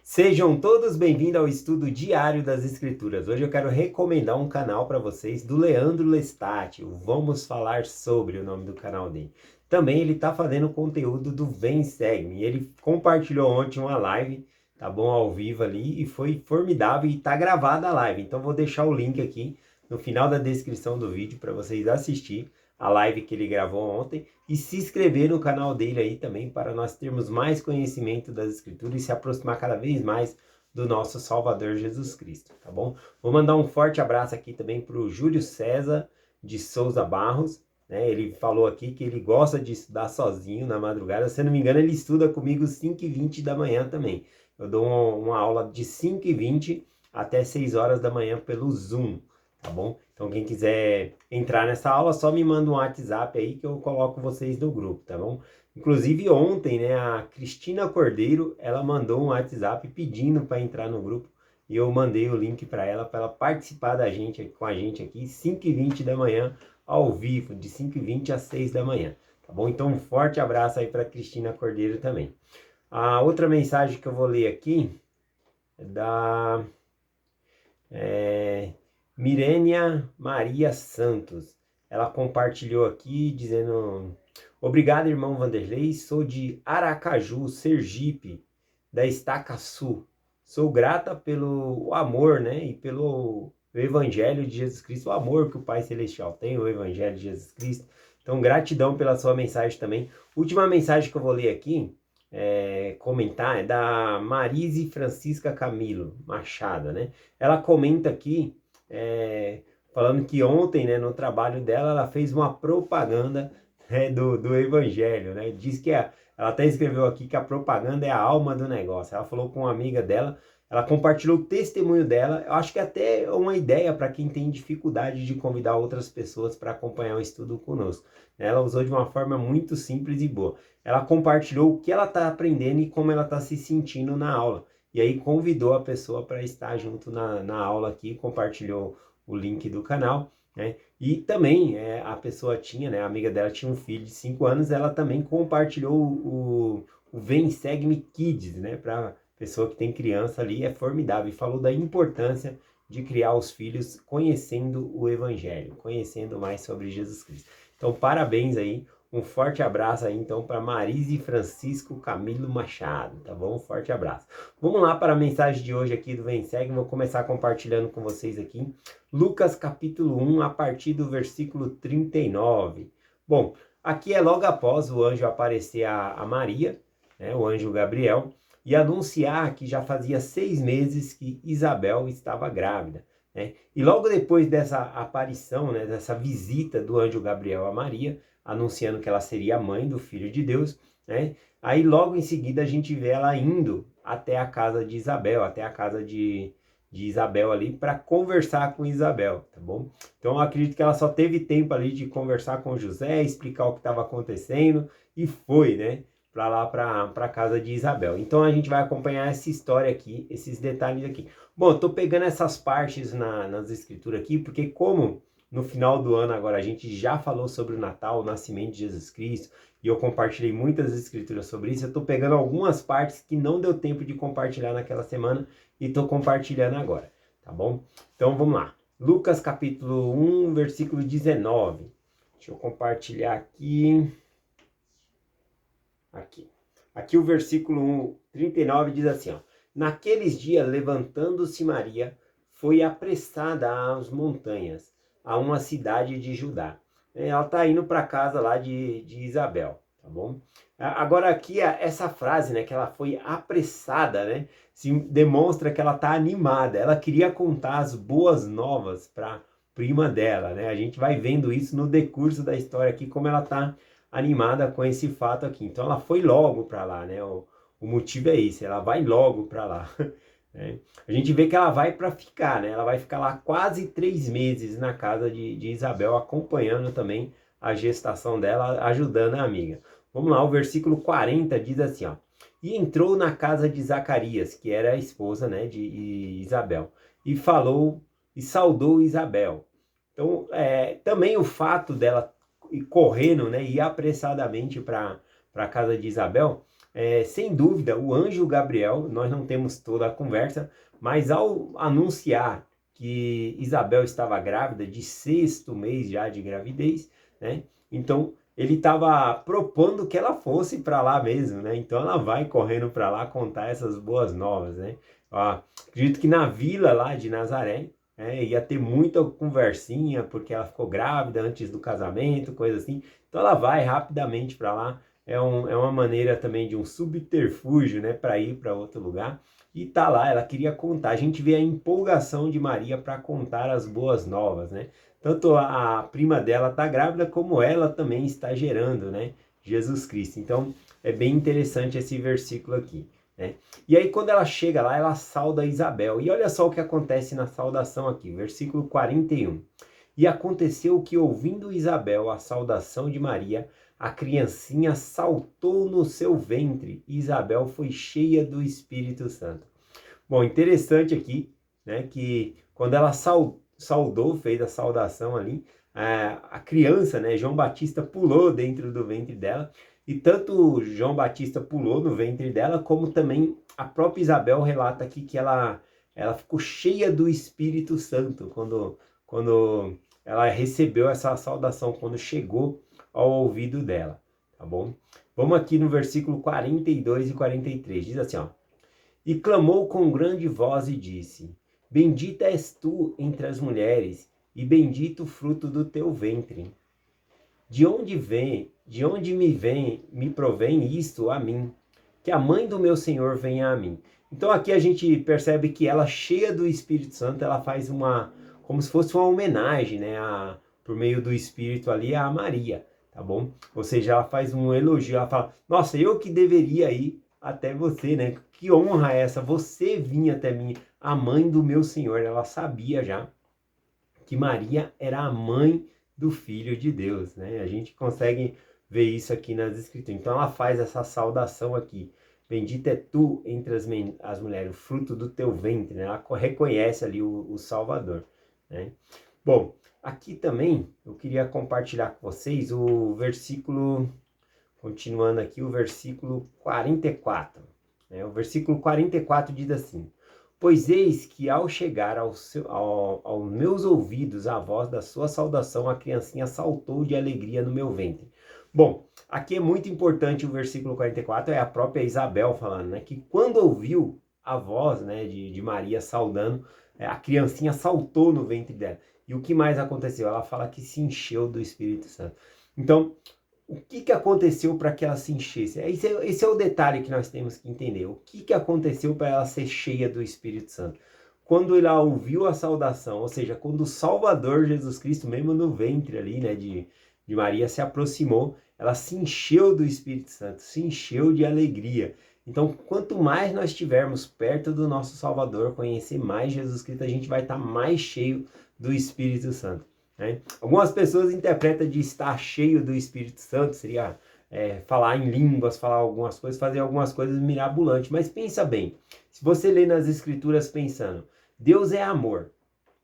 Sejam todos bem-vindos ao estudo diário das Escrituras. Hoje eu quero recomendar um canal para vocês do Leandro Lestat. Vamos falar sobre o nome do canal dele. Também ele está fazendo conteúdo do Vem Segue-me. Ele compartilhou ontem uma live, tá bom, ao vivo ali, e foi formidável e está gravada a live. Então vou deixar o link aqui no final da descrição do vídeo para vocês assistir a live que ele gravou ontem e se inscrever no canal dele aí também para nós termos mais conhecimento das Escrituras e se aproximar cada vez mais do nosso Salvador Jesus Cristo, tá bom? Vou mandar um forte abraço aqui também para o Júlio César de Souza Barros, né? Ele falou aqui que ele gosta de estudar sozinho na madrugada, se não me engano ele estuda comigo 5h20 da manhã também. Eu dou uma aula de 5h20 até 6 horas da manhã pelo Zoom, tá bom? Então quem quiser entrar nessa aula, só me manda um WhatsApp aí que eu coloco vocês no grupo, tá bom? Inclusive ontem, né, a Cristina Cordeiro, ela mandou um WhatsApp pedindo para entrar no grupo e eu mandei o link para ela participar com a gente aqui, 5h20 da manhã, ao vivo, de 5h20 às 6 da manhã, tá bom? Então um forte abraço aí para Cristina Cordeiro também. A outra mensagem que eu vou ler aqui é da... Mirênia Maria Santos. Ela compartilhou aqui dizendo: obrigado, irmão Vanderlei, sou de Aracaju, Sergipe, da Estaca Sul. Sou grata pelo amor, né, e pelo Evangelho de Jesus Cristo, o amor que o Pai Celestial tem, o Evangelho de Jesus Cristo. Então, gratidão pela sua mensagem também. Última mensagem que eu vou ler aqui, comentar, é da Marise Francisca Camilo Machado, né? Ela comenta aqui, falando que ontem, né, no trabalho dela, ela fez uma propaganda, né, do Evangelho, né? Diz que ela até escreveu aqui que a propaganda é a alma do negócio. Ela falou com uma amiga dela, ela compartilhou o testemunho dela. Eu acho que até é uma ideia para quem tem dificuldade de convidar outras pessoas para acompanhar o estudo conosco. Ela usou de uma forma muito simples e boa. Ela compartilhou o que ela está aprendendo e como ela está se sentindo na aula. E aí convidou a pessoa para estar junto na aula aqui, compartilhou o link do canal, né? E também a pessoa tinha, né, a amiga dela tinha um filho de 5 anos, ela também compartilhou o Vem Segue-me Kids, né, para pessoa que tem criança ali, é formidável, e falou da importância de criar os filhos conhecendo o Evangelho, conhecendo mais sobre Jesus Cristo. Então, parabéns aí, um forte abraço aí, então, para Marise Francisco Camilo Machado, tá bom? Um forte abraço. Vamos lá para a mensagem de hoje aqui do Vem Segue, vou começar compartilhando com vocês aqui, Lucas capítulo 1, a partir do versículo 39. Bom, aqui é logo após o anjo aparecer a Maria, né, o anjo Gabriel, e anunciar que já fazia 6 meses que Isabel estava grávida, né? E logo depois dessa aparição, né, dessa visita do anjo Gabriel a Maria, anunciando que ela seria a mãe do Filho de Deus, né? Aí logo em seguida a gente vê ela indo até a casa de Isabel, até a casa de Isabel ali para conversar com Isabel, tá bom? Então eu acredito que ela só teve tempo ali de conversar com José, explicar o que estava acontecendo e foi, né, para lá para a casa de Isabel. Então a gente vai acompanhar essa história aqui, esses detalhes aqui. Bom, eu tô pegando essas partes nas escrituras aqui porque como no final do ano agora a gente já falou sobre o Natal, o nascimento de Jesus Cristo, e eu compartilhei muitas escrituras sobre isso, eu estou pegando algumas partes que não deu tempo de compartilhar naquela semana e estou compartilhando agora, tá bom? Então vamos lá. Lucas capítulo 1, versículo 19. Deixa eu compartilhar aqui. Aqui o versículo 39 diz assim, ó: naqueles dias, levantando-se Maria, foi apressada às montanhas, a uma cidade de Judá. Ela está indo para a casa lá de Isabel, tá bom? Agora aqui, essa frase, né, que ela foi apressada, né, demonstra que ela está animada. Ela queria contar as boas novas para prima dela, né? A gente vai vendo isso no decurso da história aqui, como ela está animada com esse fato aqui. Então ela foi logo para lá, né? O motivo é esse, ela vai logo para lá. Né? A gente vê que ela vai para ficar, né? Ela vai ficar lá quase 3 meses na casa de Isabel, acompanhando também a gestação dela, ajudando a amiga. Vamos lá, o versículo 40 diz assim, ó: e entrou na casa de Zacarias, que era a esposa, né, de Isabel, e falou e saudou Isabel. Então, também o fato dela ir correndo, né, ir apressadamente para a casa de Isabel, sem dúvida, o anjo Gabriel, nós não temos toda a conversa, mas ao anunciar que Isabel estava grávida, de 6º mês já de gravidez, né? Então, ele estava propondo que ela fosse para lá mesmo, né? Então, ela vai correndo para lá contar essas boas novas, né? Acredito que na vila lá de Nazaré, ia ter muita conversinha, porque ela ficou grávida antes do casamento, coisa assim. Então, ela vai rapidamente para lá. É uma maneira também de um subterfúgio, né, para ir para outro lugar. E tá lá, ela queria contar. A gente vê a empolgação de Maria para contar as boas novas, né? Tanto a prima dela está grávida, como ela também está gerando, né? Jesus Cristo. Então, é bem interessante esse versículo aqui, né? E aí, quando ela chega lá, ela sauda Isabel. E olha só o que acontece na saudação aqui, versículo 41. E aconteceu que, ouvindo Isabel a saudação de Maria, a criancinha saltou no seu ventre. E Isabel foi cheia do Espírito Santo. Bom, interessante aqui, né, que quando ela saudou, fez a saudação ali, a criança, né, João Batista pulou dentro do ventre dela, e tanto João Batista pulou no ventre dela, como também a própria Isabel relata aqui que ela ficou cheia do Espírito Santo quando ela recebeu essa saudação, quando chegou ao ouvido dela, tá bom? Vamos aqui no versículo 42 e 43, diz assim, ó. E clamou com grande voz e disse: Bendita és tu entre as mulheres, e bendito o fruto do teu ventre. De onde me provém isto a mim? Que a mãe do meu Senhor venha a mim. Então aqui a gente percebe que ela, cheia do Espírito Santo, ela faz como se fosse uma homenagem, né, por meio do Espírito ali, a Maria, tá bom? Ou seja, ela faz um elogio, ela fala, nossa, eu que deveria ir até você, né? Que honra é essa? Você vinha até mim, a mãe do meu Senhor. Ela sabia já que Maria era a mãe do Filho de Deus, né? A gente consegue ver isso aqui nas Escrituras. Então ela faz essa saudação aqui. Bendita é tu entre as mulheres, o fruto do teu ventre, né? Ela reconhece ali o Salvador, né? Bom, aqui também eu queria compartilhar com vocês o versículo, continuando aqui, o versículo 44. O versículo 44 diz assim: Pois eis que ao chegar aos meus ouvidos a voz da sua saudação, a criancinha saltou de alegria no meu ventre. Bom, aqui é muito importante o versículo 44, é a própria Isabel falando, né? Que quando ouviu a voz, né, de Maria saudando, a criancinha saltou no ventre dela. E o que mais aconteceu? Ela fala que se encheu do Espírito Santo. Então, o que aconteceu para que ela se enchesse? Esse é o detalhe que nós temos que entender. O que aconteceu para ela ser cheia do Espírito Santo? Quando ela ouviu a saudação, ou seja, quando o Salvador Jesus Cristo, mesmo no ventre ali, né, de Maria, se aproximou, ela se encheu do Espírito Santo, se encheu de alegria. Então, quanto mais nós estivermos perto do nosso Salvador, conhecer mais Jesus Cristo, a gente vai estar mais cheio do Espírito Santo, né? Algumas pessoas interpretam de estar cheio do Espírito Santo, seria falar em línguas, falar algumas coisas, fazer algumas coisas mirabolantes. Mas pensa bem, se você lê nas Escrituras pensando, Deus é amor.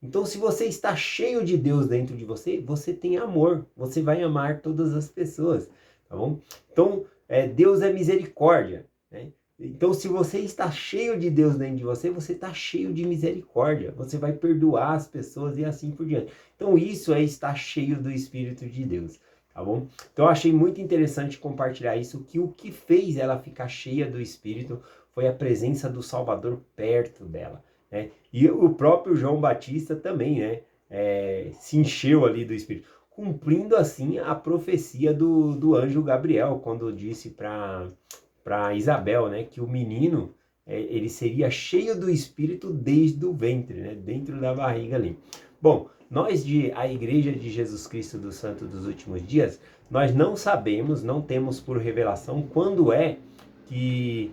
Então, se você está cheio de Deus dentro de você, você tem amor. Você vai amar todas as pessoas, tá bom? Então, Deus é misericórdia, né? Então, se você está cheio de Deus dentro de você, você está cheio de misericórdia. Você vai perdoar as pessoas e assim por diante. Então, isso é estar cheio do Espírito de Deus, tá bom? Então, eu achei muito interessante compartilhar isso, que o que fez ela ficar cheia do Espírito foi a presença do Salvador perto dela, né? E o próprio João Batista também, né? Se encheu ali do Espírito, cumprindo assim a profecia do anjo Gabriel, quando disse para Isabel, né, que o menino ele seria cheio do Espírito desde o ventre, né, dentro da barriga ali. Bom, nós a Igreja de Jesus Cristo dos Santos dos Últimos Dias, nós não sabemos, não temos por revelação quando é que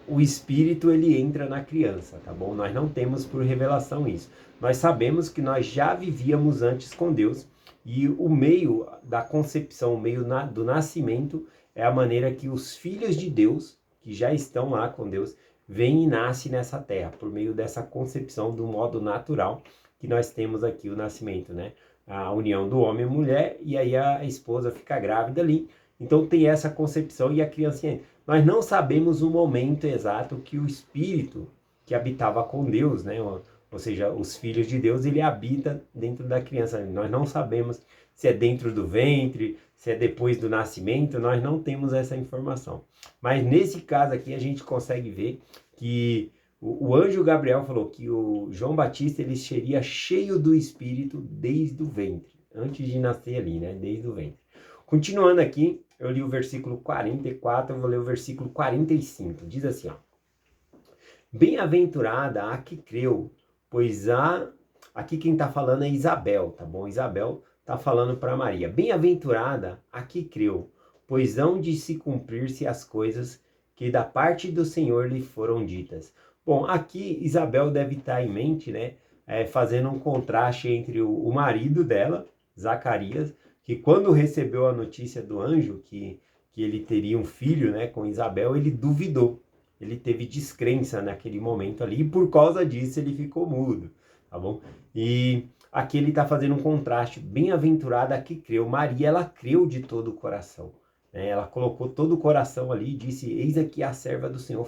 o Espírito ele entra na criança, tá bom? Nós não temos por revelação isso. Nós sabemos que nós já vivíamos antes com Deus, e o meio da concepção, o meio do nascimento, é a maneira que os filhos de Deus, que já estão lá com Deus, vêm e nascem nessa terra, por meio dessa concepção do modo natural que nós temos aqui o nascimento, né? A união do homem e mulher, e aí a esposa fica grávida ali. Então tem essa concepção e a criança entra. Nós não sabemos o momento exato que o Espírito que habitava com Deus, né? Ou seja, os filhos de Deus, ele habita dentro da criança. Nós não sabemos se é dentro do ventre, se é depois do nascimento, nós não temos essa informação. Mas nesse caso aqui a gente consegue ver que o anjo Gabriel falou que o João Batista ele seria cheio do Espírito desde o ventre, antes de nascer ali, né? Desde o ventre. Continuando aqui, eu li o versículo 44, eu vou ler o versículo 45. Diz assim, ó. Bem-aventurada a que creu, pois aqui quem está falando é Isabel, tá bom? Isabel está falando para Maria. Bem-aventurada a que creu, pois hão de se cumprir-se as coisas que da parte do Senhor lhe foram ditas. Bom, aqui Isabel deve estar em mente, né? Fazendo um contraste entre o marido dela, Zacarias, que quando recebeu a notícia do anjo que ele teria um filho, né, com Isabel, ele duvidou. Ele teve descrença naquele momento ali e por causa disso ele ficou mudo, tá bom? E aqui ele está fazendo um contraste. Bem-aventurada a que creu. Maria, ela creu de todo o coração, né? Ela colocou todo o coração ali e disse, eis aqui a serva do Senhor,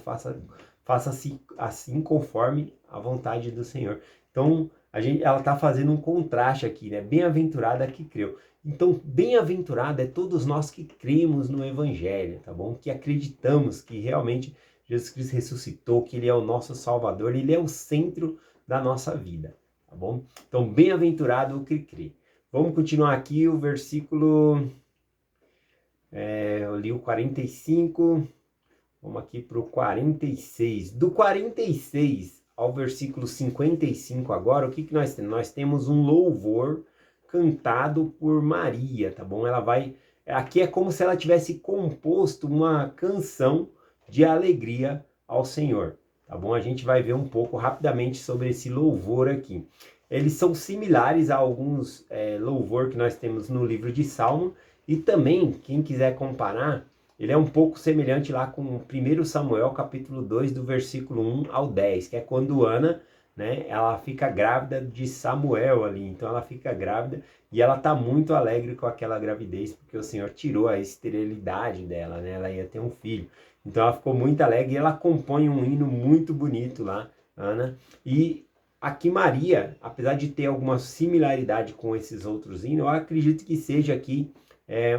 faça-se assim conforme a vontade do Senhor. Então, ela está fazendo um contraste aqui, né? Bem-aventurada a que creu. Então, bem-aventurada é todos nós que cremos no Evangelho, tá bom? Que acreditamos que realmente Jesus Cristo ressuscitou, que Ele é o nosso Salvador, Ele é o centro da nossa vida, tá bom? Então, bem-aventurado o que crê. Vamos continuar aqui o versículo, eu li o 45, vamos aqui para o 46. Do 46 ao versículo 55 agora, o que nós temos? Nós temos um louvor cantado por Maria, tá bom? Aqui é como se ela tivesse composto uma canção de alegria ao Senhor, tá bom? A gente vai ver um pouco rapidamente sobre esse louvor aqui. Eles são similares a alguns louvor que nós temos no livro de Salmo e também, quem quiser comparar, ele é um pouco semelhante lá com 1 Samuel, capítulo 2, do versículo 1 ao 10, que é quando Ana, né, ela fica grávida de Samuel ali, então ela fica grávida e ela tá muito alegre com aquela gravidez, porque o Senhor tirou a esterilidade dela, né, ela ia ter um filho. Então ela ficou muito alegre e ela compõe um hino muito bonito lá, Ana. E aqui Maria, apesar de ter alguma similaridade com esses outros hinos, eu acredito que seja aqui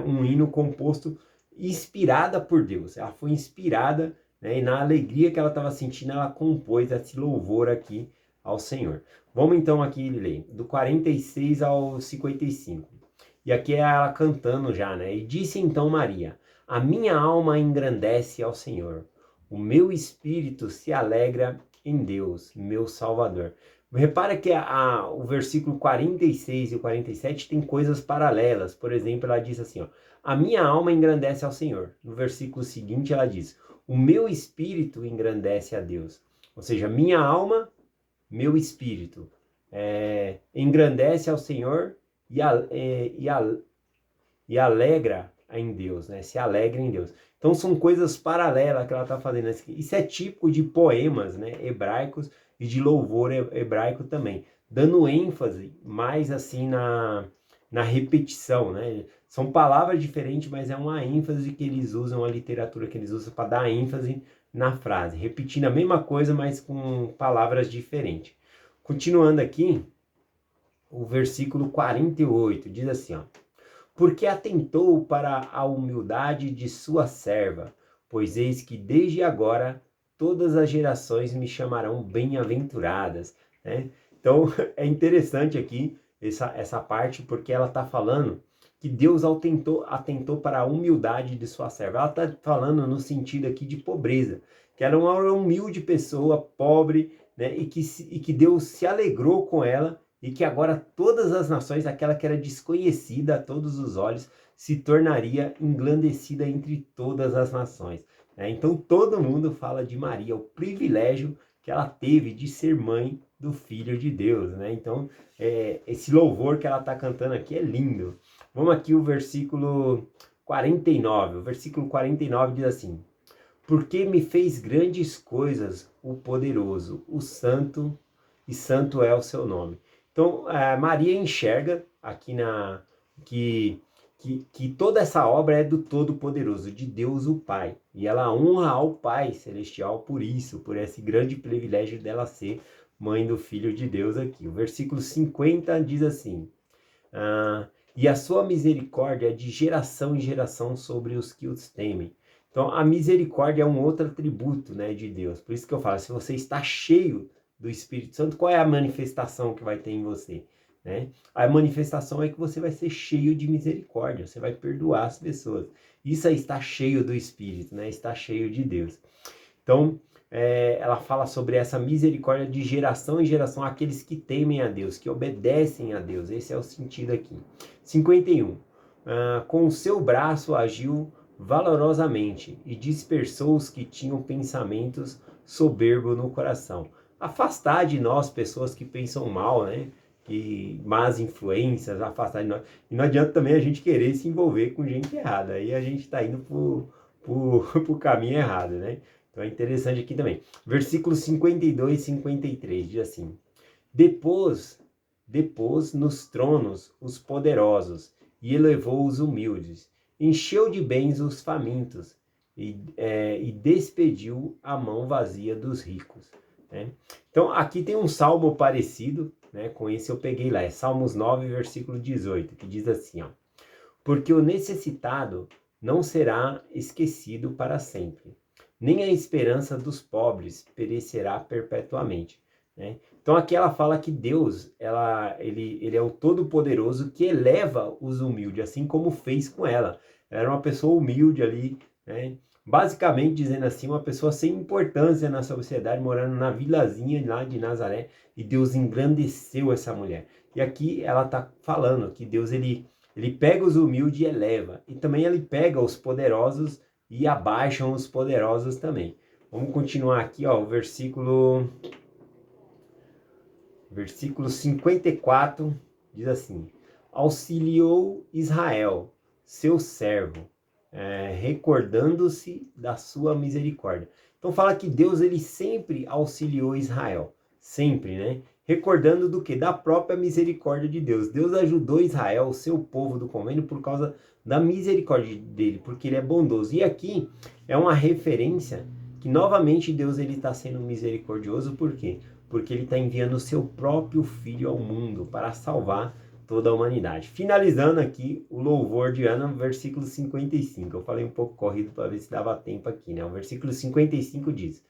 um hino composto, inspirada por Deus. Ela foi inspirada, né, e na alegria que ela estava sentindo, ela compôs esse louvor aqui ao Senhor. Vamos então aqui ler, do 46 ao 55. E aqui é ela cantando já, né? E disse então Maria, a minha alma engrandece ao Senhor, o meu espírito se alegra em Deus, meu Salvador. Repara que o versículo 46 e o 47 tem coisas paralelas. Por exemplo, ela diz assim, ó, a minha alma engrandece ao Senhor. No versículo seguinte ela diz, o meu espírito engrandece a Deus. Ou seja, minha alma, meu espírito engrandece ao Senhor e alegra em Deus, né? Se alegra em Deus. Então são coisas paralelas que ela está fazendo. Isso é típico de poemas, né, hebraicos e de louvor hebraico também, dando ênfase mais assim na repetição, né? São palavras diferentes, mas é uma ênfase que eles usam, a literatura que eles usam para dar ênfase na frase, repetindo a mesma coisa, mas com palavras diferentes. Continuando aqui, o versículo 48 diz assim, ó, porque atentou para a humildade de sua serva, pois eis que desde agora todas as gerações me chamarão bem-aventuradas, né? Então é interessante aqui essa parte, porque ela está falando que Deus atentou para a humildade de sua serva. Ela está falando no sentido aqui de pobreza, que era uma humilde pessoa, pobre, né? E que Deus se alegrou com ela, e que agora todas as nações, aquela que era desconhecida a todos os olhos, se tornaria engrandecida entre todas as nações, né? Então todo mundo fala de Maria, o privilégio que ela teve de ser mãe do Filho de Deus, né? Então esse louvor que ela está cantando aqui é lindo. Vamos aqui o versículo 49. O versículo 49 diz assim, porque me fez grandes coisas o poderoso, o santo, e santo é o seu nome. Então, Maria enxerga aqui que que toda essa obra é do Todo-Poderoso, de Deus o Pai. E ela honra ao Pai Celestial por isso, por esse grande privilégio dela ser mãe do Filho de Deus aqui. O versículo 50 diz assim, e a sua misericórdia é de geração em geração sobre os que os temem. Então, a misericórdia é um outro atributo, né, de Deus. Por isso que eu falo, se você está cheio do Espírito Santo, qual é a manifestação que vai ter em você? Né? A manifestação é que você vai ser cheio de misericórdia, você vai perdoar as pessoas. Isso aí está cheio do Espírito, né? Está cheio de Deus. Então, ela fala sobre essa misericórdia de geração em geração, aqueles que temem a Deus, que obedecem a Deus. Esse é o sentido aqui. 51. Com o seu braço agiu valorosamente e dispersou os que tinham pensamentos soberbos no coração. Afastar de nós pessoas que pensam mal, né? Que más influências, afastar de nós. E não adianta também a gente querer se envolver com gente errada. Aí a gente está indo pro caminho errado, né? Então é interessante aqui também. Versículos 52 e 53 diz assim: Depôs nos tronos os poderosos e elevou os humildes, encheu de bens os famintos e despediu a mão vazia dos ricos. Né? Então aqui tem um salmo parecido, né? Com esse eu peguei lá, é Salmos 9, versículo 18, que diz assim, ó, porque o necessitado não será esquecido para sempre, nem a esperança dos pobres perecerá perpetuamente. Né? Então aqui ela fala que Deus, ele é o Todo-Poderoso que eleva os humildes, assim como fez com ela. Ela era uma pessoa humilde ali, né? Basicamente dizendo assim, uma pessoa sem importância na sociedade, morando na vilazinha lá de Nazaré, e Deus engrandeceu essa mulher. E aqui ela está falando que Deus ele pega os humildes e eleva, e também ele pega os poderosos e abaixam os poderosos também. Vamos continuar aqui, ó, o versículo 54 diz assim: auxiliou Israel, seu servo, recordando-se da sua misericórdia. Então fala que Deus ele sempre auxiliou Israel, sempre, né? Recordando do que? Da própria misericórdia de Deus. Deus ajudou Israel, o seu povo do convênio, por causa da misericórdia dele, porque ele é bondoso. E aqui é uma referência que novamente Deus ele está sendo misericordioso, por quê? Porque ele está enviando o seu próprio Filho ao mundo para salvar toda a humanidade. Finalizando aqui o louvor de Ana, versículo 55. Eu falei um pouco corrido para ver se dava tempo aqui, né? O versículo 55 diz: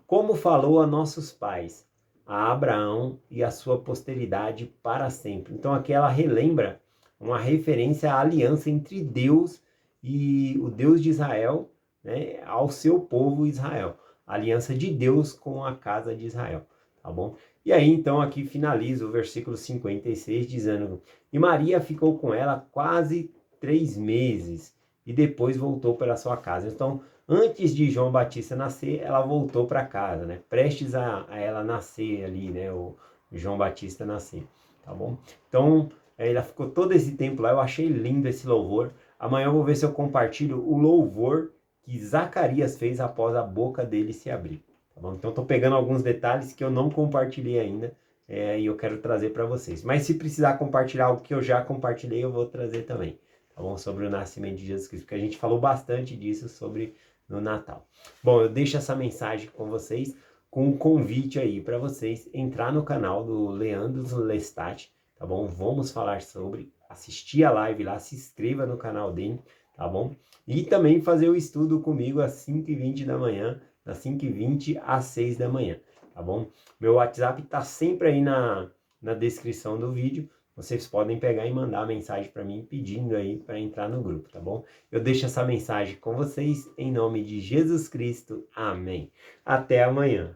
como falou a nossos pais, a Abraão e a sua posteridade para sempre. Então aqui ela relembra uma referência à aliança entre Deus e o Deus de Israel, né, ao seu povo Israel. A aliança de Deus com a casa de Israel. Tá bom? E aí, então, aqui finaliza o versículo 56, dizendo: e Maria ficou com ela quase 3 meses, e depois voltou para sua casa. Então, antes de João Batista nascer, ela voltou para casa, né? Prestes a ela nascer ali, né? O João Batista nascer, tá bom? Então, ela ficou todo esse tempo lá, eu achei lindo esse louvor. Amanhã eu vou ver se eu compartilho o louvor que Zacarias fez após a boca dele se abrir. Tá bom? Então estou pegando alguns detalhes que eu não compartilhei ainda e eu quero trazer para vocês. Mas se precisar compartilhar algo que eu já compartilhei, eu vou trazer também, tá bom? Sobre o nascimento de Jesus Cristo, porque a gente falou bastante disso sobre no Natal. Bom, eu deixo essa mensagem com vocês, com um convite aí para vocês entrar no canal do Leandro Lestat, tá bom? Vamos falar sobre, assistir a live lá, se inscreva no canal dele, tá bom? E também fazer o estudo comigo às 5h20 da manhã, das 5h20 às 6 da manhã, tá bom? Meu WhatsApp tá sempre aí na descrição do vídeo. Vocês podem pegar e mandar mensagem para mim pedindo aí para entrar no grupo, tá bom? Eu deixo essa mensagem com vocês em nome de Jesus Cristo. Amém. Até amanhã.